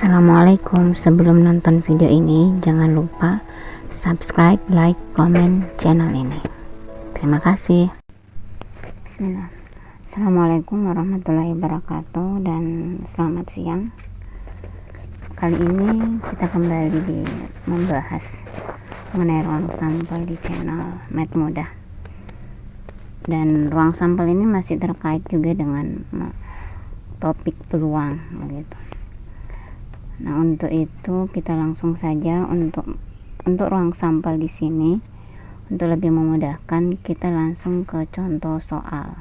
Assalamualaikum. Sebelum nonton video ini, jangan lupa subscribe, like, komen channel ini. Terima kasih. Bismillah. Assalamualaikum warahmatullahi wabarakatuh dan selamat siang. Kali ini kita kembali membahas mengenai ruang sampel di channel Math Mudah. Dan ruang sampel ini masih terkait juga dengan topik peluang begitu. Nah, untuk itu kita langsung saja untuk ruang sampel di sini. Untuk lebih memudahkan, kita langsung ke contoh soal.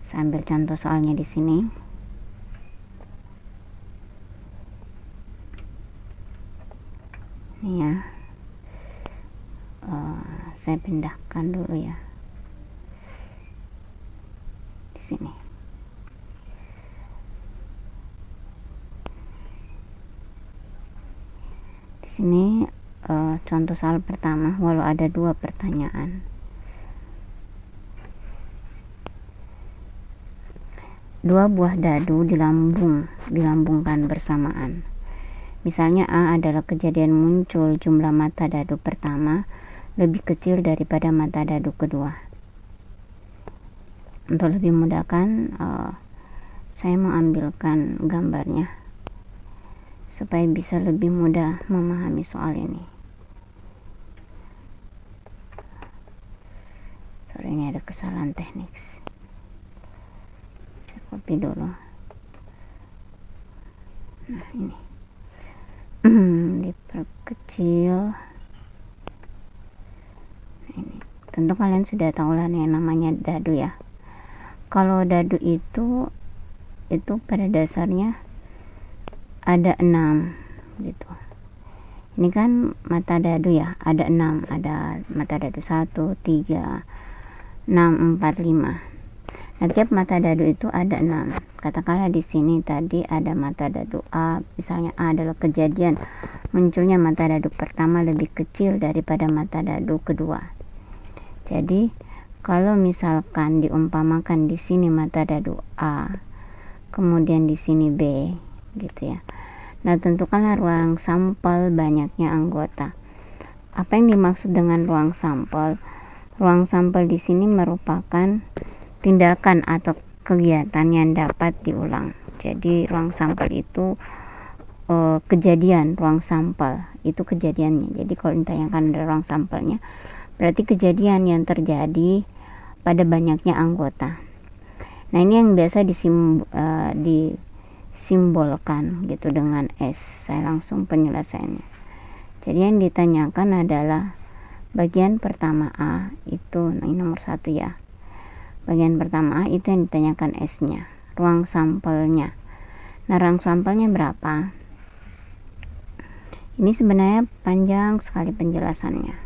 Saya ambil contoh soalnya di sini. Ini ya. Saya pindahkan dulu ya. Di sini. Sini contoh soal pertama, walau ada dua pertanyaan. Dua buah dadu dilambungkan bersamaan. Misalnya A adalah kejadian muncul jumlah mata dadu pertama lebih kecil daripada mata dadu kedua. Untuk lebih mudahkan, saya mengambilkan gambarnya supaya bisa lebih mudah memahami soal ini. Sorry, ini ada kesalahan teknik. Saya copy dulu. Nah, ini diperkecil. Nah, ini tentu kalian sudah tahu lah yang namanya dadu ya. Kalau dadu itu pada dasarnya ada 6 gitu. Ini kan mata dadu ya, ada 6, ada mata dadu 1, 3, 6, 4, 5. Nah, tiap mata dadu itu ada 6. Katakanlah di sini tadi ada mata dadu A, misalnya A adalah kejadian munculnya mata dadu pertama lebih kecil daripada mata dadu kedua. Jadi kalau misalkan diumpamakan di sini mata dadu A, kemudian di sini B gitu ya. Nah, tentukanlah ruang sampel banyaknya anggota. Apa yang dimaksud dengan ruang sampel? Ruang sampel di sini merupakan tindakan atau kegiatan yang dapat diulang. Jadi ruang sampel itu kejadian, ruang sampel itu kejadiannya. Jadi kalau ditanyakan ada ruang sampelnya, berarti kejadian yang terjadi pada banyaknya anggota. Nah, ini yang biasa disimbolkan gitu dengan S. Saya langsung penyelesaiannya. Jadi yang ditanyakan adalah bagian pertama A itu, nah ini nomor 1 ya. Bagian pertama A itu yang ditanyakan S-nya, ruang sampelnya. Nah, ruang sampelnya berapa? Ini sebenarnya panjang sekali penjelasannya.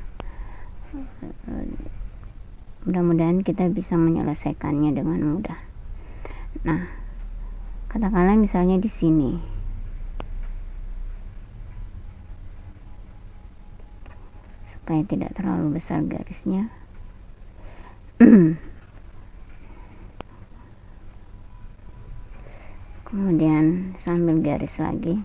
Mudah-mudahan kita bisa menyelesaikannya dengan mudah. Nah, katakanlah misalnya di sini supaya tidak terlalu besar garisnya. Kemudian sambil garis lagi.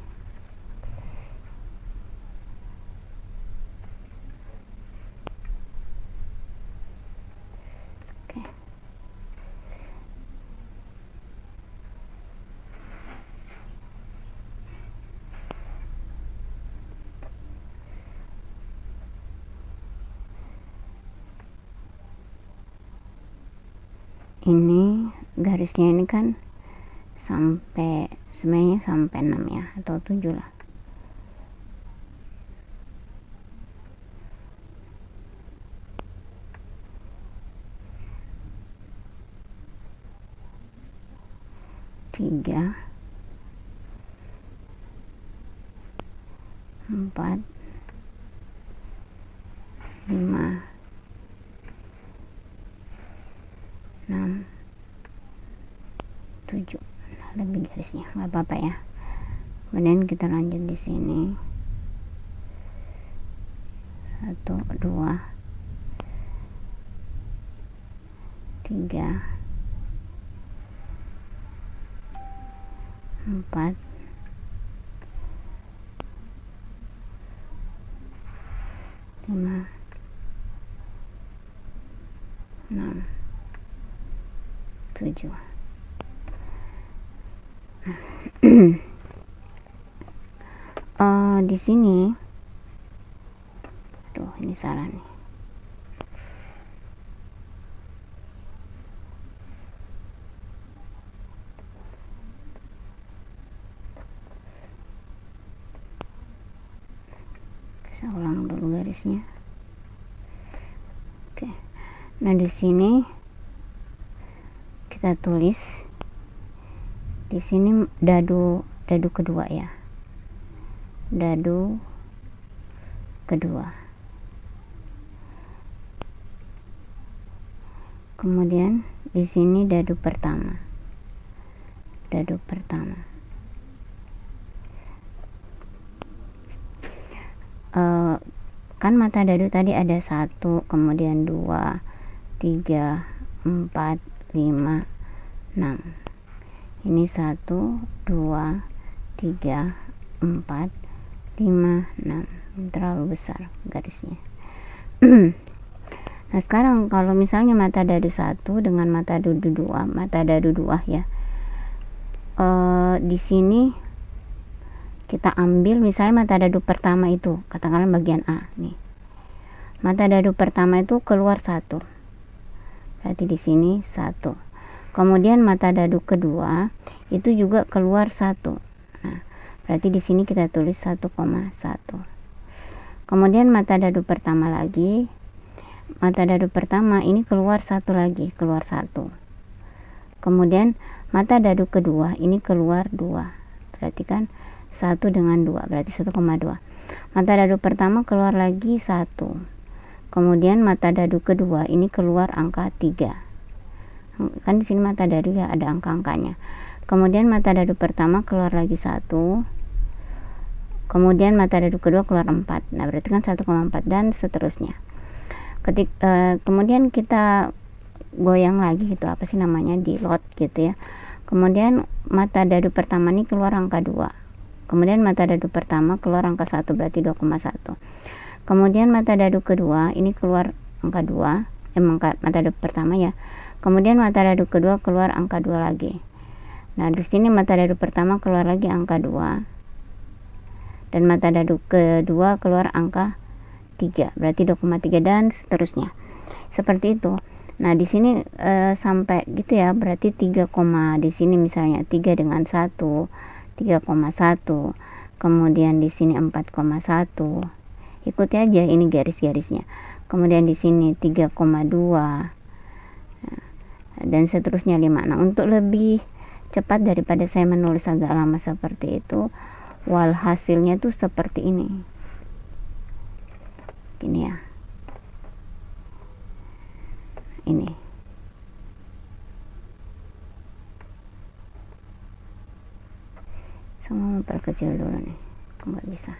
Oke. Ini garisnya ini kan sebenarnya sampai 6 ya, atau 7 lah. Tiga, 4, 5, 6, 7. Lebih garisnya nggak apa-apa ya. Kemudian kita lanjut di sini 1, 2, 3, 4, 5, 6, 7. Di sini, aduh ini salah nih. Saya ulang dulu garisnya. Oke. Nah, di sini kita tulis di sini dadu kedua ya. Dadu kedua. Kemudian di sini dadu pertama. Dadu pertama. Kan mata dadu tadi ada 1, kemudian 2, 3, 4, 5, 6. Ini 1, 2, 3, 4, 5, 6. Terlalu besar garisnya. Nah, sekarang kalau misalnya mata dadu 1 dengan mata dadu 2, ya. Di sini kita ambil misalnya mata dadu pertama itu, katakanlah bagian A nih. Mata dadu pertama itu keluar 1. Berarti di sini 1. Kemudian mata dadu kedua itu juga keluar 1. Nah, berarti di sini kita tulis 1,1. Kemudian mata dadu pertama lagi. Mata dadu pertama ini keluar 1 lagi, keluar 1. Kemudian mata dadu kedua ini keluar 2. Berarti kan 1 dengan 2 berarti 1,2. Mata dadu pertama keluar lagi 1. Kemudian mata dadu kedua ini keluar angka 3. Kan di sini mata dadu ya ada angka-angkanya. Kemudian mata dadu pertama keluar lagi 1. Kemudian mata dadu kedua keluar 4. Nah, berarti kan 1,4 dan seterusnya. Kemudian kita goyang lagi gitu, apa sih namanya, di lot gitu ya. Kemudian mata dadu pertama ini keluar angka 2. Kemudian mata dadu pertama keluar angka 1 berarti 2,1. Kemudian mata dadu kedua ini keluar angka 2. Mata dadu pertama ya. Kemudian mata dadu kedua keluar angka 2 lagi. Nah, di sini mata dadu pertama keluar lagi angka 2. Dan mata dadu kedua keluar angka 3. Berarti 2,3 dan seterusnya. Seperti itu. Nah, di sini sampai gitu ya. Berarti 3, di sini misalnya 3 dengan 1. 3,1, kemudian di sini 4,1. Ikuti aja ini garis-garisnya. Kemudian di sini 3,2 dan seterusnya 5. Nah, untuk lebih cepat daripada saya menulis agak lama seperti itu, walhasilnya tuh seperti ini. Gini ya. Ini. Semua memperkecil dulu nih, nggak bisa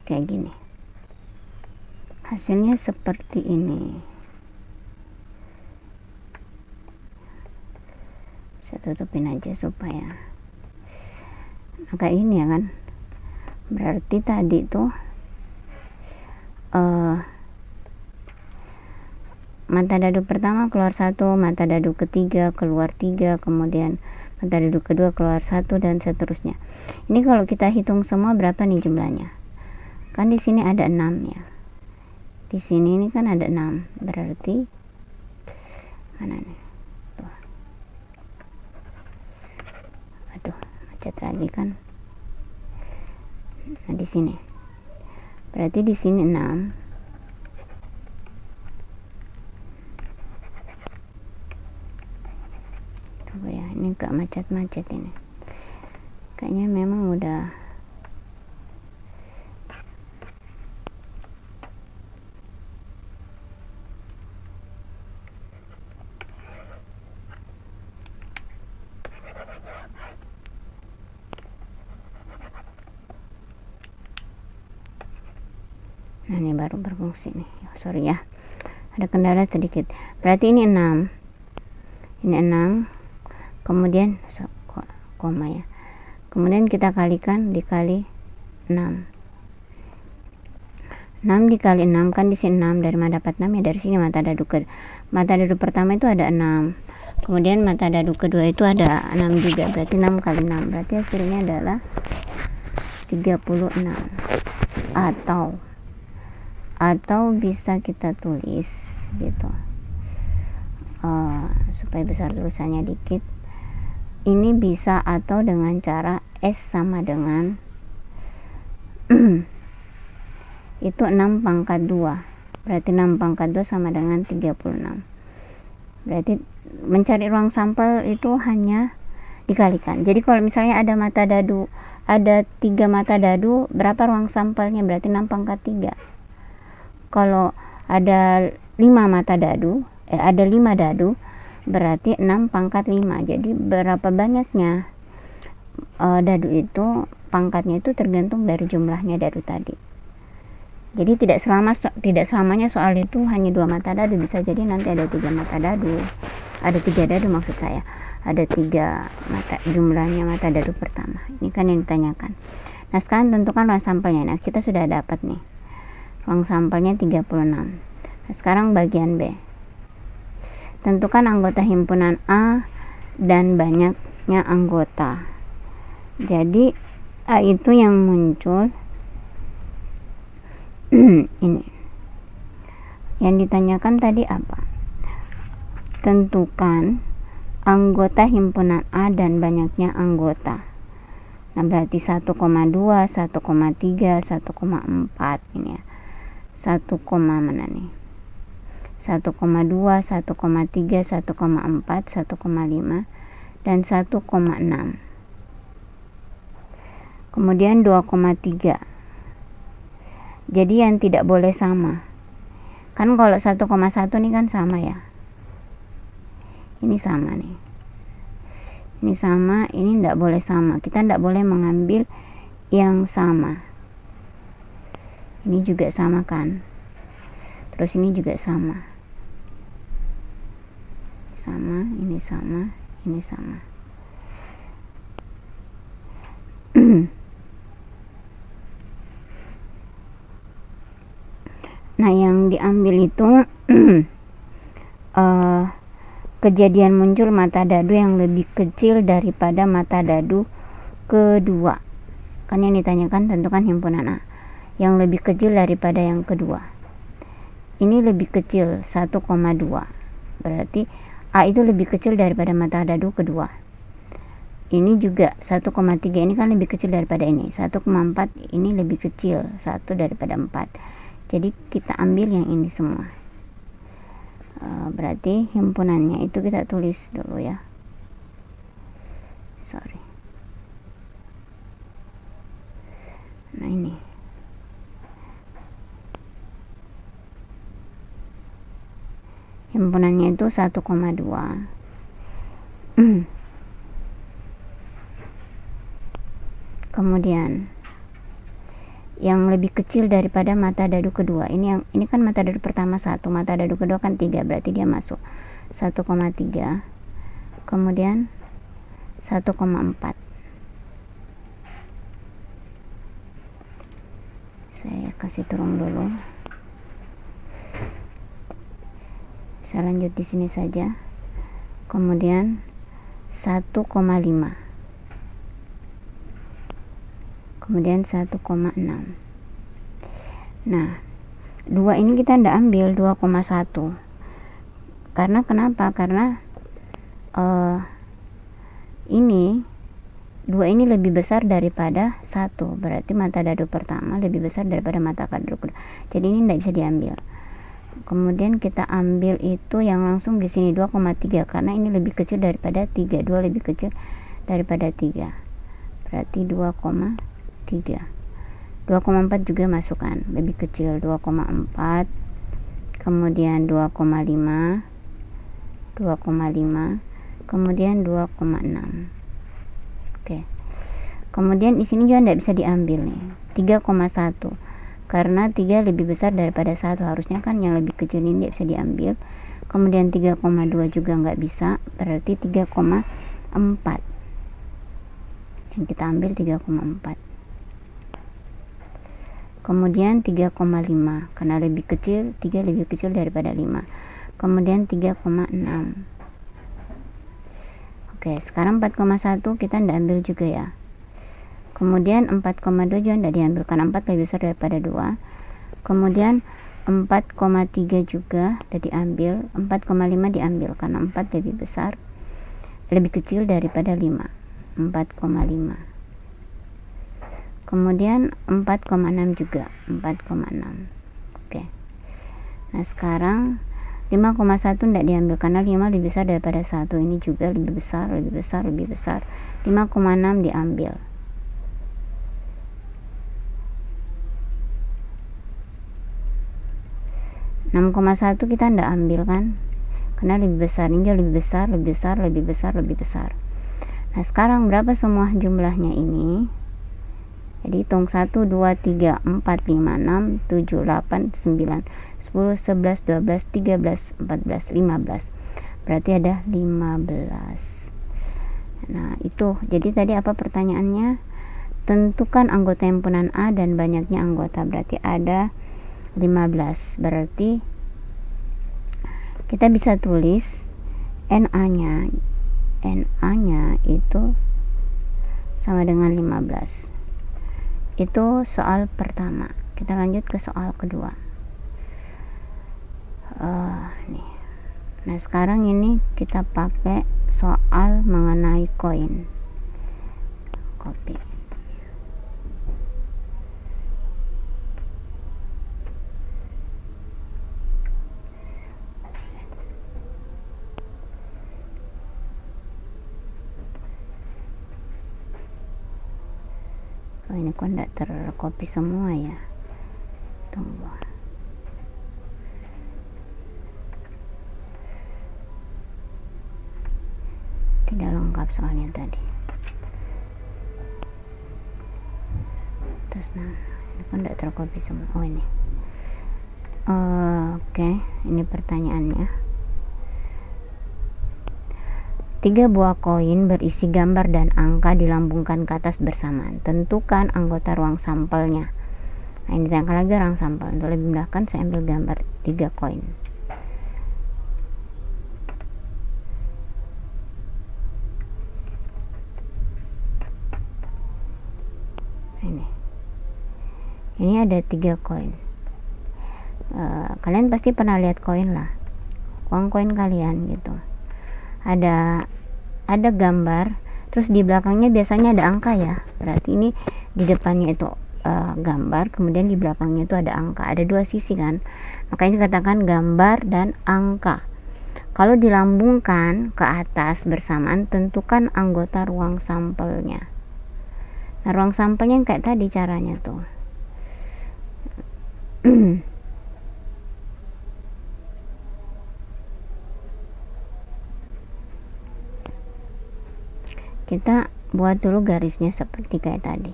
kayak gini. Hasilnya seperti ini. Saya tutupin aja supaya kayak ini ya kan. Berarti tadi tuh mata dadu pertama keluar 1, mata dadu ketiga keluar 3, kemudian mata dadu kedua keluar 1 dan seterusnya. Ini kalau kita hitung semua berapa nih jumlahnya? Kan di sini ada 6 ya. Di sini ini kan ada 6. Berarti mana nih? Tuh. Aduh, macet lagi kan. Nah, di sini. Berarti di sini 6. Ya, ini gak macet-macet ini. Kayaknya memang udah nah, ini baru berfungsi nih. Sorry ya, ada kendala sedikit. Berarti ini 6. Ini 6. Kemudian koma ya. Kemudian kita kalikan dikali 6. 6 dikali 6 kan di sini 6, dari mana dapat 6 ya dari sini mata dadu pertama itu ada 6, kemudian mata dadu kedua itu ada 6 juga, berarti 6 kali 6, berarti hasilnya adalah 36. Atau bisa kita tulis gitu, supaya besar tulisannya dikit. Ini bisa atau dengan cara S sama dengan itu 6 pangkat 2, berarti 6 pangkat 2 sama dengan 36. Berarti mencari ruang sampel itu hanya dikalikan. Jadi kalau misalnya ada 3 mata dadu, berapa ruang sampelnya? Berarti 6 pangkat 3. Kalau ada 5 mata dadu, ada 5 dadu, berarti 6 pangkat 5. Jadi berapa banyaknya dadu itu, pangkatnya itu tergantung dari jumlahnya dadu tadi. Jadi tidak selamanya soal itu hanya 2 mata dadu, bisa jadi nanti ada 3 mata dadu, ada 3 dadu maksud saya, ada 3 mata, jumlahnya mata dadu pertama. Ini kan yang ditanyakan. Nah sekarang tentukan ruang sampelnya. Nah kita sudah dapat nih ruang sampelnya 36. Nah sekarang bagian B, tentukan anggota himpunan A dan banyaknya anggota. Jadi A itu yang muncul ini. Yang ditanyakan tadi apa? Tentukan anggota himpunan A dan banyaknya anggota. Nah berarti 1,2, 1,3, 1,4 ini ya. 1, mana nih? 1,2, 1,3, 1,4, 1,5 dan 1,6. Kemudian 2,3. Jadi yang tidak boleh sama. Kan kalau 1,1 nih kan sama ya. Ini sama nih. Ini sama, ini tidak boleh sama. Kita tidak boleh mengambil yang sama. Ini juga sama kan. Terus ini juga sama. Sama, ini sama, ini sama. Nah yang diambil itu kejadian muncul mata dadu yang lebih kecil daripada mata dadu kedua. Kan yang ditanyakan tentukan himpunan A yang lebih kecil daripada yang kedua. Ini lebih kecil 1,2, berarti A itu lebih kecil daripada mata dadu kedua. Ini juga 1,3, ini kan lebih kecil daripada ini. 1,4 ini lebih kecil 1 daripada 4. Jadi kita ambil yang ini semua. Berarti himpunannya itu kita tulis dulu ya. Sorry. Nah ini. Himpunannya itu 1,2. Kemudian yang lebih kecil daripada mata dadu kedua, ini kan mata dadu pertama 1, mata dadu kedua kan 3, berarti dia masuk 1,3. Kemudian 1,4. Saya kasih turun dulu. Saya lanjut di sini saja. Kemudian 1,5. Kemudian 1,6. Nah 2 ini kita tidak ambil 2,1. Karena kenapa? Karena ini 2 ini lebih besar daripada 1, berarti mata dadu pertama lebih besar daripada mata dadu kedua. Jadi ini tidak bisa diambil. Kemudian kita ambil itu yang langsung di sini 2,3, karena ini lebih kecil daripada 3. 2 lebih kecil daripada 3, berarti 2,3. 2,4 juga masukkan, lebih kecil 2,4. Kemudian 2,5, kemudian 2,6. Oke. Kemudian di sini juga tidak bisa diambil nih 3,1, karena 3 lebih besar daripada 1, harusnya kan yang lebih kecil ini tidak bisa diambil. Kemudian 3,2 juga nggak bisa, berarti 3,4 yang kita ambil 3,4. kemudian 3,5 karena lebih kecil, 3 lebih kecil daripada 5, kemudian 3,6. Oke, sekarang 4,1 kita tidak ambil juga ya, kemudian 4,2 juga tidak diambil karena 4 lebih besar daripada 2, kemudian 4,3 juga tidak diambil, 4,5 diambil karena 4 lebih kecil daripada 5, 4,5, kemudian 4,6 juga, 4,6. Oke, nah sekarang 5,1 tidak diambil karena 5 lebih besar daripada 1, ini juga lebih besar, 5,6 diambil. Enam koma satu kita tidak ambil kan, karena lebih besar, ini lebih besar. Nah sekarang berapa semua jumlahnya ini? Jadi hitung 1, 2, 3, 4, 5, 6, 7, 8, 9, 10, 11, 12, 13, 14, 15. Berarti ada 15. Nah itu, jadi tadi apa pertanyaannya? Tentukan anggota himpunan A dan banyaknya anggota, berarti ada 15. Berarti kita bisa tulis NA-nya itu sama dengan 15. Itu soal pertama. Kita lanjut ke soal kedua. Nih. Nah sekarang ini kita pakai soal mengenai koin. Copy. Oh ini kok tidak tercopy semua ya, tunggu. Tidak lengkap soalnya tadi. Terus nah ini kok tidak tercopy semua. Oh ini. Oke, ini pertanyaannya. 3 buah koin berisi gambar dan angka dilambungkan ke atas bersamaan. Tentukan anggota ruang sampelnya. Nah, ini ditangkal lagi ruang sampel. Untuk lebih memudahkan saya ambil gambar 3 koin. Ini ada 3 koin. Kalian pasti pernah lihat koin lah, uang koin kalian gitu. Ada gambar, terus di belakangnya biasanya ada angka ya. Berarti ini di depannya itu gambar, kemudian di belakangnya itu ada angka. Ada 2 sisi kan, makanya dikatakan gambar dan angka. Kalau dilambungkan ke atas bersamaan, tentukan anggota ruang sampelnya. Nah ruang sampelnya kayak tadi caranya tuh. Kita buat dulu garisnya seperti kayak tadi.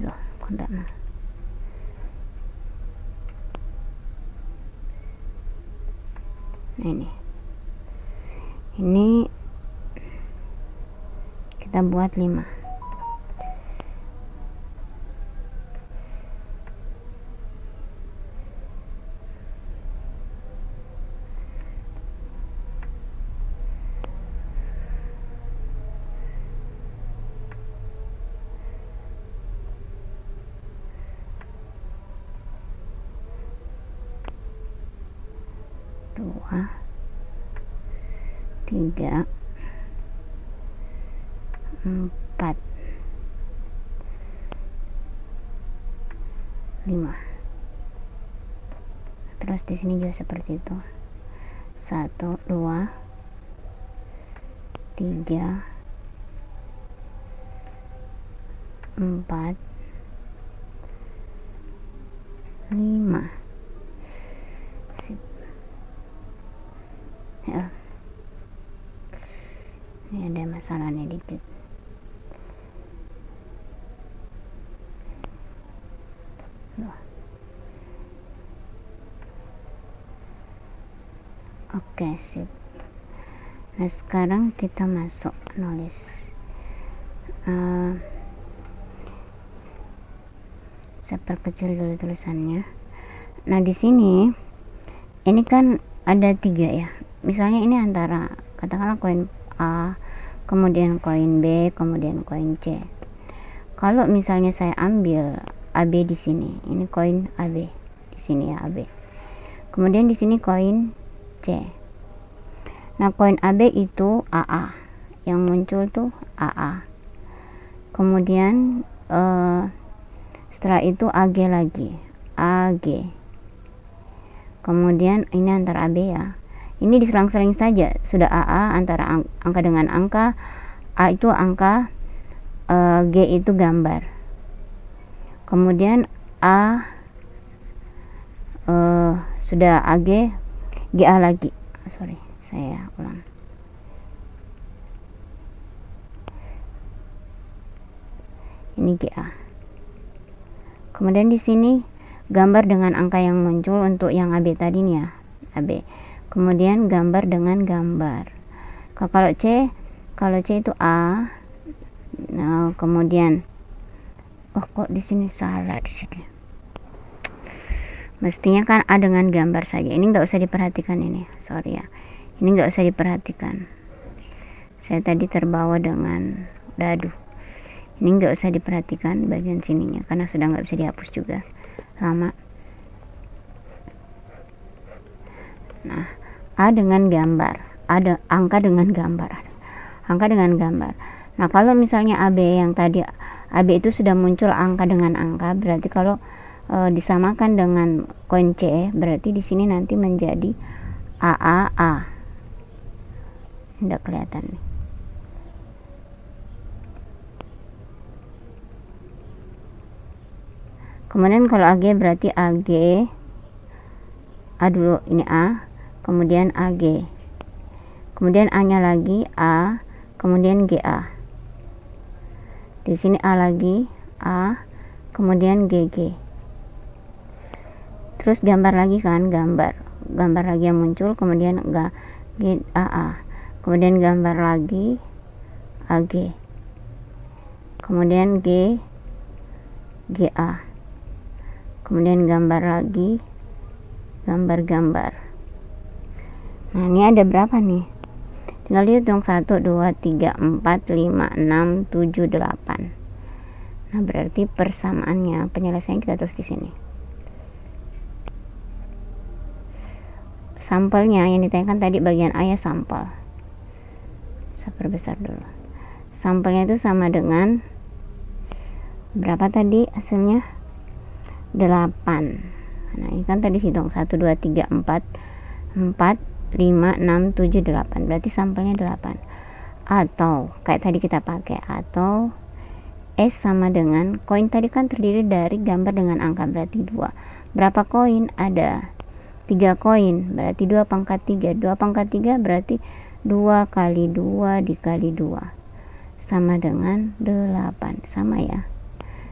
Loh, kok enggak mau? Nah, ini kita buat 5. Dua, 3, 4, 5. Terus di sini juga seperti itu. 1, 2, 3, 4, 5. Sip. Ya. Ini ada masalahnya dikit. Oke, sip. Nah sekarang kita masuk nulis Saya perkecil dulu tulisannya. Nah di sini ini kan ada 3 ya, misalnya ini antara katakanlah koin A, kemudian koin B, kemudian koin C. Kalau misalnya saya ambil AB di sini, ini koin AB di sini ya, AB. Kemudian di sini koin C. Nah koin AB itu AA, yang muncul tuh AA. Kemudian setelah itu AG lagi, AG. Kemudian ini antara AB ya, ini diselang-seling saja, sudah AA antara angka dengan angka, A itu angka, G itu gambar. Kemudian A sudah AG, GA lagi. Sorry, saya ulang. Ini GA. Kemudian di sini gambar dengan angka yang muncul untuk yang AB tadi nih ya, AB. Kemudian gambar dengan gambar. Kalau C itu A. Nah, kemudian kok di sini salah di sini. Mestinya kan A dengan gambar saja. Ini nggak usah diperhatikan ini. Sorry ya. Ini nggak usah diperhatikan. Saya tadi terbawa dengan dadu. Ini nggak usah diperhatikan bagian sininya karena sudah nggak bisa dihapus juga. Lama. Nah, A dengan gambar, ada angka dengan gambar, angka dengan gambar. Nah kalau misalnya AB yang tadi AB itu sudah muncul angka dengan angka, berarti kalau disamakan dengan koin C, berarti di sini nanti menjadi AAA. Tidak kelihatan nih. Kemudian kalau AG berarti AG, A dulu, ini A, kemudian AG, kemudian A nya lagi A, kemudian GA. Di sini A lagi, A, kemudian GG. Terus gambar lagi kan, gambar lagi yang muncul, kemudian GAA, kemudian gambar lagi AG, kemudian GA, kemudian gambar lagi, gambar. Nah ini ada berapa nih? Tinggal hitung 1, 2, 3, 4, 5, 6, 7, 8. Nah berarti persamaannya, penyelesaian kita terus di sini. Sampelnya yang ditanyakan tadi bagian A ya, sampel. Saya perbesar dulu. Sampelnya itu sama dengan berapa tadi hasilnya? 8. Nah ini kan tadi hitung 1, 2, 3, 4, 5, 6, 7, 8. Berarti sampelnya 8. Atau kayak tadi kita pakai, atau S sama dengan koin tadi kan terdiri dari gambar dengan angka, berarti 2. Berapa koin? Ada 3 koin, berarti 2 pangkat 3. 2 pangkat 3 berarti 2 kali 2 dikali 2 sama dengan 8. Sama ya.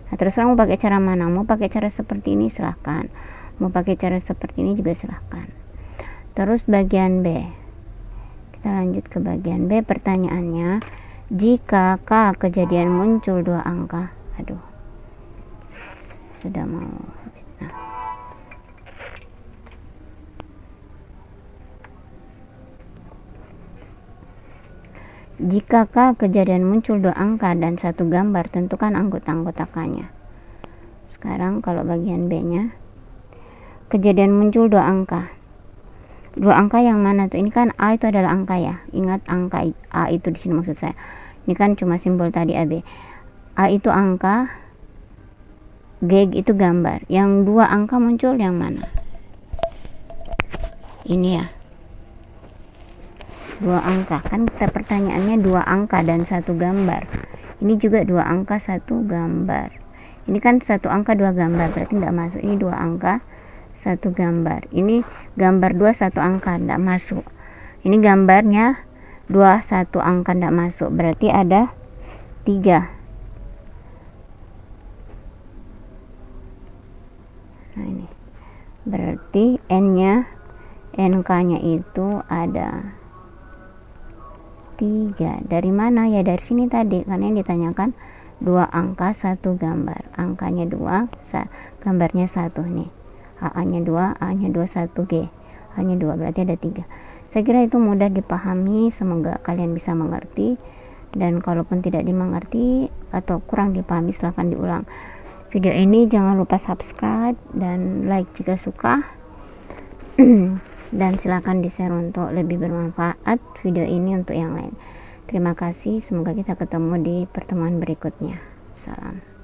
Nah terserah mau pakai cara mana, mau pakai cara seperti ini silahkan, mau pakai cara seperti ini juga silahkan. Terus bagian B, kita lanjut ke bagian B. Pertanyaannya, jika K kejadian muncul 2 angka, aduh sudah mau, nah jika K kejadian muncul 2 angka dan 1 gambar, tentukan anggota-anggota K-nya. Sekarang kalau bagian B-nya, kejadian muncul 2 angka. 2 angka yang mana tuh? Ini kan A itu adalah angka ya. Ingat angka A itu di sini maksud saya. Ini kan cuma simbol tadi AB. A itu angka, G itu gambar. Yang 2 angka muncul yang mana? Ini ya. 2 angka, kan kita pertanyaannya 2 angka dan 1 gambar. Ini juga 2 angka 1 gambar. Ini kan 1 angka 2 gambar, berarti tidak masuk. Ini 2 angka 1 gambar. Ini gambar 2 1 angka, tidak masuk. Ini gambarnya 2 1 angka, tidak masuk. Berarti ada 3. Nah ini berarti NK-nya itu ada 3. Dari mana ya? Dari sini tadi, karena yang ditanyakan 2 angka 1 gambar, angkanya 2, gambarnya 1 nih, AA nya 2, A nya 2, 1 G, H nya 2, berarti ada 3. Saya kira itu mudah dipahami, semoga kalian bisa mengerti, dan kalaupun tidak dimengerti atau kurang dipahami silahkan diulang video ini. Jangan lupa subscribe dan like jika suka dan silahkan di share untuk lebih bermanfaat video ini untuk yang lain. Terima kasih, semoga kita ketemu di pertemuan berikutnya. Salam.